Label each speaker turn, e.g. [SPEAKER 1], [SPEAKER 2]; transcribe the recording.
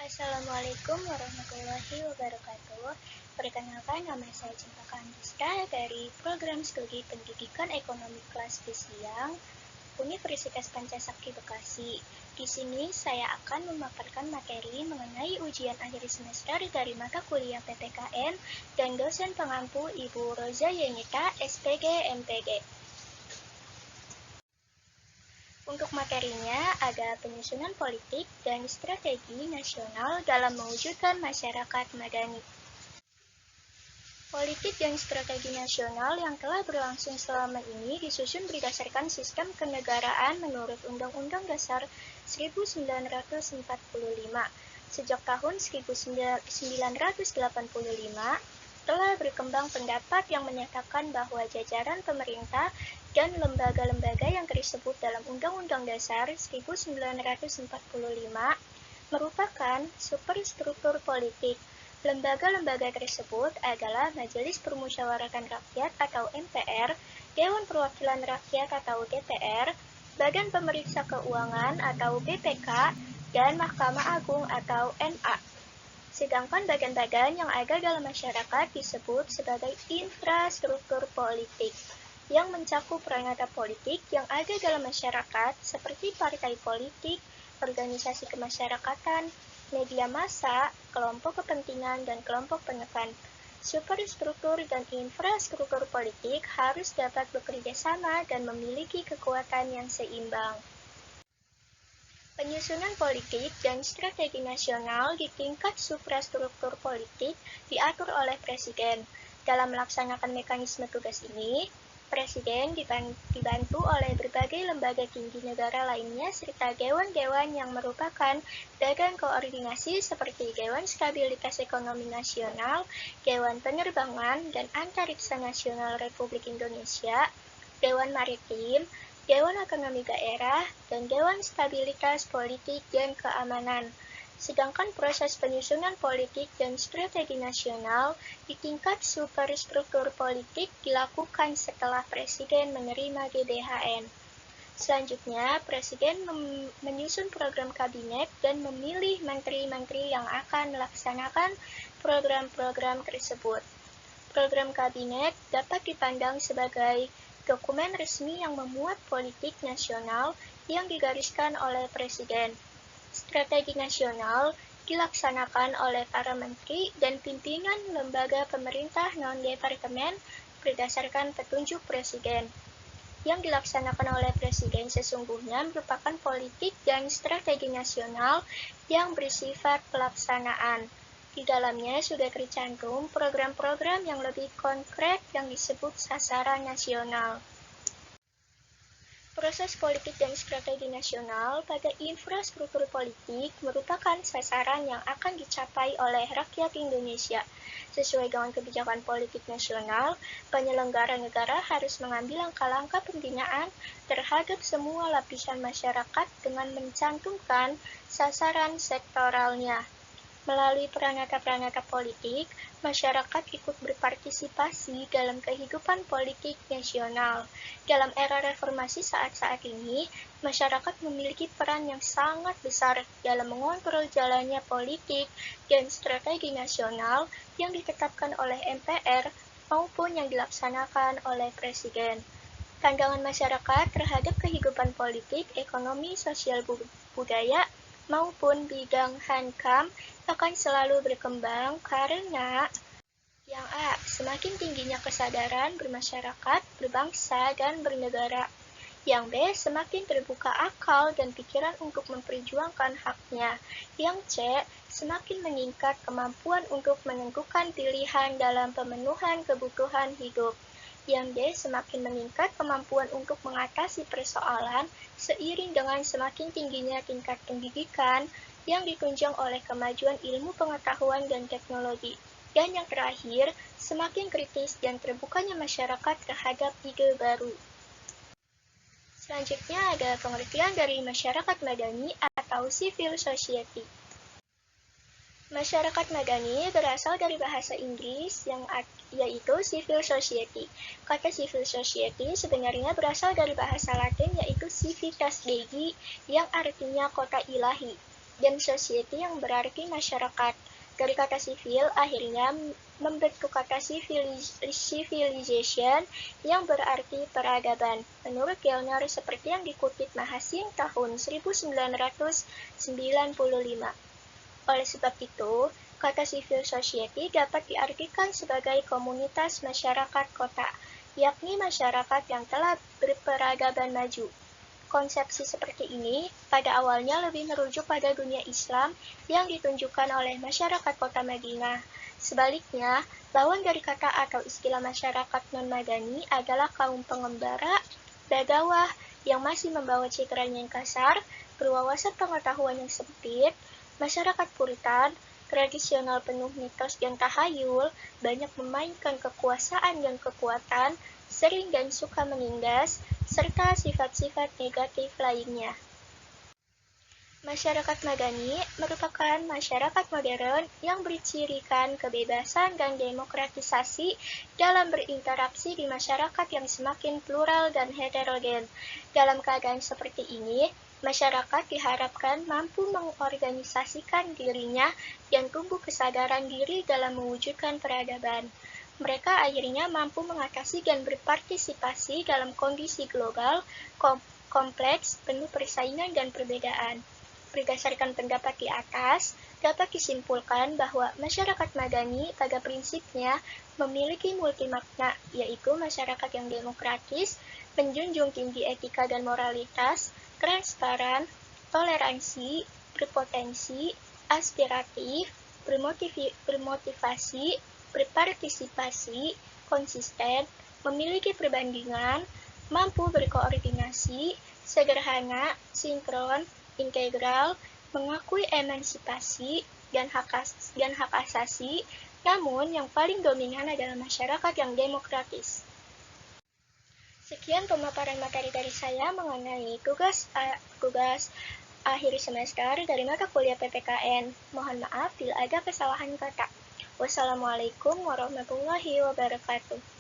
[SPEAKER 1] Assalamualaikum warahmatullahi wabarakatuh. Perkenalkan, nama saya Cempaka Andista dari Program Studi Pendidikan Ekonomi Kelas B Siang, Universitas Pancasakti Bekasi. Di sini saya akan memaparkan materi mengenai ujian akhir semester dari mata kuliah PPKN dan dosen pengampu Ibu Roza Yenita, SPG MPG. Untuk materinya ada penyusunan politik dan strategi nasional dalam mewujudkan masyarakat madani. Politik dan strategi nasional yang telah berlangsung selama ini disusun berdasarkan sistem kenegaraan menurut Undang-Undang Dasar 1945. Sejak tahun 1985, telah berkembang pendapat yang menyatakan bahwa jajaran pemerintah dan lembaga-lembaga yang tersebut dalam Undang-Undang Dasar 1945 merupakan superstruktur politik. Lembaga-lembaga tersebut adalah Majelis Permusyawaratan Rakyat atau MPR, Dewan Perwakilan Rakyat atau DPR, Badan Pemeriksa Keuangan atau BPK, dan Mahkamah Agung atau MA. Sedangkan badan-badan yang ada dalam masyarakat disebut sebagai infrastruktur politik, yang mencakup ranah politik yang ada dalam masyarakat seperti partai politik, organisasi kemasyarakatan, media massa, kelompok kepentingan, dan kelompok penekan. Superstruktur dan infrastruktur politik harus dapat bekerja sama dan memiliki kekuatan yang seimbang. Penyusunan politik dan strategi nasional di tingkat suprastruktur politik diatur oleh Presiden. Dalam melaksanakan mekanisme tugas ini, Presiden dibantu oleh berbagai lembaga tinggi negara lainnya serta dewan-dewan yang merupakan badan koordinasi seperti Dewan Stabilitas Ekonomi Nasional, Dewan Penerbangan dan Antariksa Nasional Republik Indonesia, Dewan Maritim, Dewan Otonomi Daerah, dan Dewan Stabilitas Politik dan Keamanan. Sedangkan proses penyusunan politik dan strategi nasional di tingkat superstruktur politik dilakukan setelah Presiden menerima GBHN. Selanjutnya, Presiden menyusun program kabinet dan memilih menteri-menteri yang akan melaksanakan program-program tersebut. Program kabinet dapat dipandang sebagai dokumen resmi yang memuat politik nasional yang digariskan oleh Presiden. Strategi nasional dilaksanakan oleh para menteri dan pimpinan lembaga pemerintah non-departemen berdasarkan petunjuk Presiden. Yang dilaksanakan oleh Presiden sesungguhnya merupakan politik dan strategi nasional yang bersifat pelaksanaan. Di dalamnya sudah tercantum program-program yang lebih konkret yang disebut sasaran nasional. Proses politik dan strategi nasional pada infrastruktur politik merupakan sasaran yang akan dicapai oleh rakyat Indonesia. Sesuai dengan kebijakan politik nasional, penyelenggara negara harus mengambil langkah-langkah pembinaan terhadap semua lapisan masyarakat dengan mencantumkan sasaran sektoralnya. Melalui peranata-peranata politik, masyarakat ikut berpartisipasi dalam kehidupan politik nasional. Dalam era reformasi saat-saat ini, masyarakat memiliki peran yang sangat besar dalam mengontrol jalannya politik dan strategi nasional yang ditetapkan oleh MPR maupun yang dilaksanakan oleh Presiden. Pandangan masyarakat terhadap kehidupan politik, ekonomi, sosial budaya, maupun bidang hankam akan selalu berkembang karena yang A. Semakin tingginya kesadaran bermasyarakat, berbangsa, dan bernegara. Yang B. Semakin terbuka akal dan pikiran untuk memperjuangkan haknya. Yang C. Semakin meningkat kemampuan untuk menentukan pilihan dalam pemenuhan kebutuhan hidup. Yang D. Semakin meningkat kemampuan untuk mengatasi persoalan seiring dengan semakin tingginya tingkat pendidikan yang ditunjang oleh kemajuan ilmu pengetahuan dan teknologi. Dan yang terakhir, semakin kritis dan terbukanya masyarakat terhadap ide baru. Selanjutnya ada pengertian dari masyarakat madani atau civil society. Masyarakat madani berasal dari bahasa Inggris yaitu civil society. Kata civil society sebenarnya berasal dari bahasa Latin yaitu civitas Dei yang artinya kota ilahi. dan society yang berarti masyarakat. Dari kata civil akhirnya membentuk kata civilization yang berarti peradaban. Menurut Gellner seperti yang dikutip Mahasin tahun 1995. Oleh sebab itu, kata civil society dapat diartikan sebagai komunitas masyarakat kota, yakni masyarakat yang telah berperadaban maju. Konsepsi seperti ini pada awalnya lebih merujuk pada dunia Islam yang ditunjukkan oleh masyarakat kota Madinah. Sebaliknya, lawan dari kata atau istilah masyarakat non-madani adalah kaum pengembara, badawah yang masih membawa citranya yang kasar, berwawasan pengetahuan yang sempit, masyarakat Puritan, tradisional penuh mitos dan tahayul, banyak memainkan kekuasaan dan kekuatan, sering dan suka menindas, serta sifat-sifat negatif lainnya. Masyarakat Madani merupakan masyarakat modern yang bercirikan kebebasan dan demokratisasi dalam berinteraksi di masyarakat yang semakin plural dan heterogen. Dalam keadaan seperti ini, masyarakat diharapkan mampu mengorganisasikan dirinya dan tumbuh kesadaran diri dalam mewujudkan peradaban. Mereka akhirnya mampu mengatasi dan berpartisipasi dalam kondisi global, kompleks, penuh persaingan dan perbedaan. Berdasarkan pendapat di atas, dapat disimpulkan bahwa masyarakat Madani pada prinsipnya memiliki multimakna, yaitu masyarakat yang demokratis, menjunjung tinggi etika dan moralitas, transparan, toleransi, berpotensi, aspiratif, bermotivasi, berpartisipasi, konsisten, memiliki perbandingan, mampu berkoordinasi, sederhana, sinkron, integral, mengakui emansipasi dan hak asasi, namun yang paling dominan adalah masyarakat yang demokratis. Sekian pemaparan materi dari saya mengenai tugas akhir semester dari mata kuliah PPKN. Mohon maaf bila ada kesalahan kata. Wassalamualaikum warahmatullahi wabarakatuh.